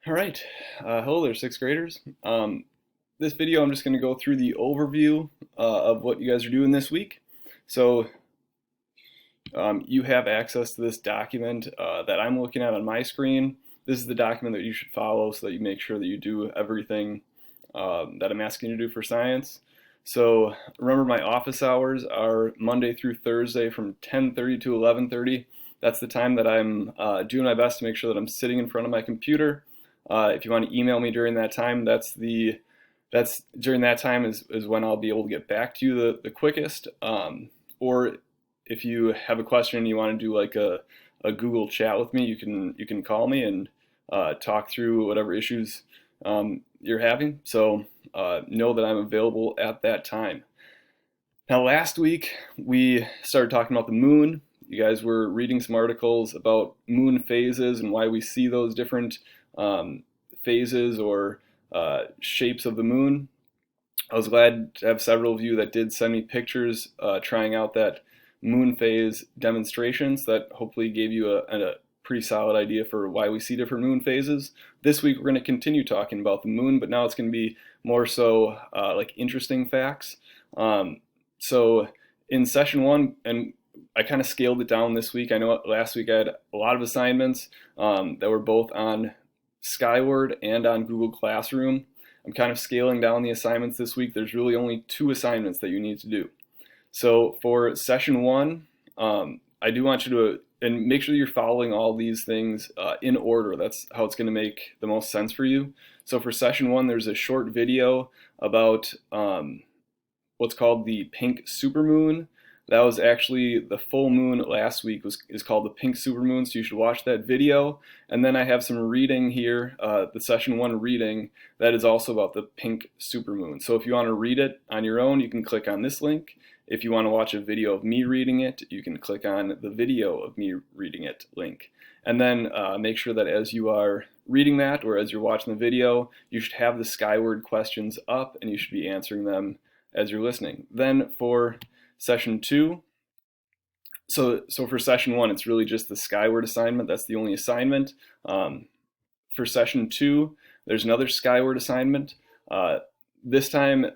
All right. Hello there, sixth graders. This video, I'm just going to go through the overview of what you guys are doing this week. So you have access to this document that I'm looking at on my screen. This is the document that you should follow so that you make sure that you do everything that I'm asking you to do for science. So remember, my office hours are Monday through Thursday from 10:30 to 11:30. That's the time that I'm doing my best to make sure that I'm sitting in front of my computer. If you want to email me during that time, that's during that time is when I'll be able to get back to you the quickest. Or if you have a question and you want to do like a Google chat with me, you can call me and talk through whatever issues you're having. So know that I'm available at that time. Now, last week we started talking about the moon. You guys were reading some articles about moon phases and why we see those different phases or shapes of the moon. I was glad to have several of you that did send me pictures trying out that moon phase demonstrations that hopefully gave you a pretty solid idea for why we see different moon phases. This week we're going to continue talking about the moon, but now it's going to be more so like interesting facts. So in session one, and I kind of scaled it down this week. I know last week I had a lot of assignments that were both on Skyward and on Google Classroom. I'm kind of scaling down the assignments this week. There's really only 2 assignments that you need to do. So for session one, I do want you to, and make sure that you're following all these things in order. That's how it's going to make the most sense for you. So for session one, there's a short video about what's called the pink supermoon. That was actually the full moon last week is called the pink supermoon, so you should watch that video. And then I have some reading here, the session one reading, that is also about the pink supermoon. So if you want to read it on your own, you can click on this link. If you want to watch a video of me reading it, you can click on the video of me reading it link. And then make sure that as you are reading that or as you're watching the video, you should have the Skyward questions up and you should be answering them as you're listening. Then for session two, so for session one, it's really just the Skyward assignment. That's the only assignment. For session two, there's another Skyward assignment. This time,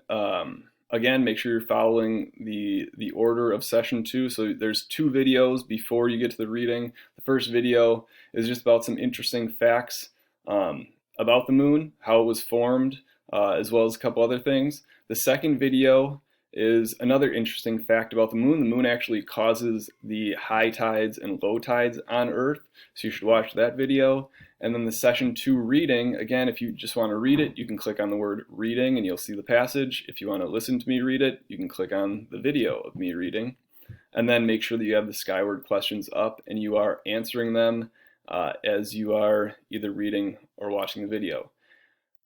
again, make sure you're following the order of session two. So there's 2 videos before you get to the reading. The first video is just about some interesting facts about the moon, how it was formed, as well as a couple other things. The second video is another interesting fact about the moon. The moon actually causes the high tides and low tides on Earth, so you should watch that video. And then the session 2 reading, again, if you just want to read it, you can click on the word reading and you'll see the passage. If you want to listen to me read it, you can click on the video of me reading. And then make sure that you have the Skyward questions up and you are answering them as you are either reading or watching the video.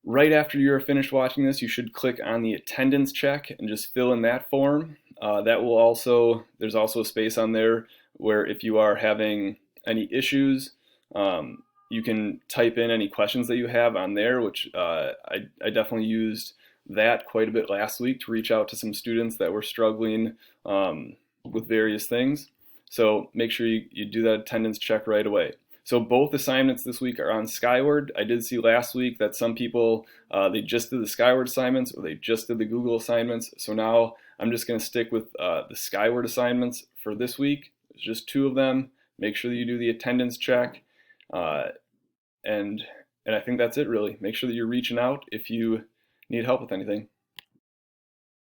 Right after you're finished watching this, you should click on the attendance check and just fill in that form. There's also a space on there where if you are having any issues, you can type in any questions that you have on there, which I definitely used that quite a bit last week to reach out to some students that were struggling with various things. So make sure you do that attendance check right away. So both assignments this week are on Skyward. I did see last week that some people, they just did the Skyward assignments or they just did the Google assignments. So now I'm just going to stick with the Skyward assignments for this week. There's just 2 of them. Make sure that you do the attendance check. And I think that's it really. Make sure that you're reaching out if you need help with anything.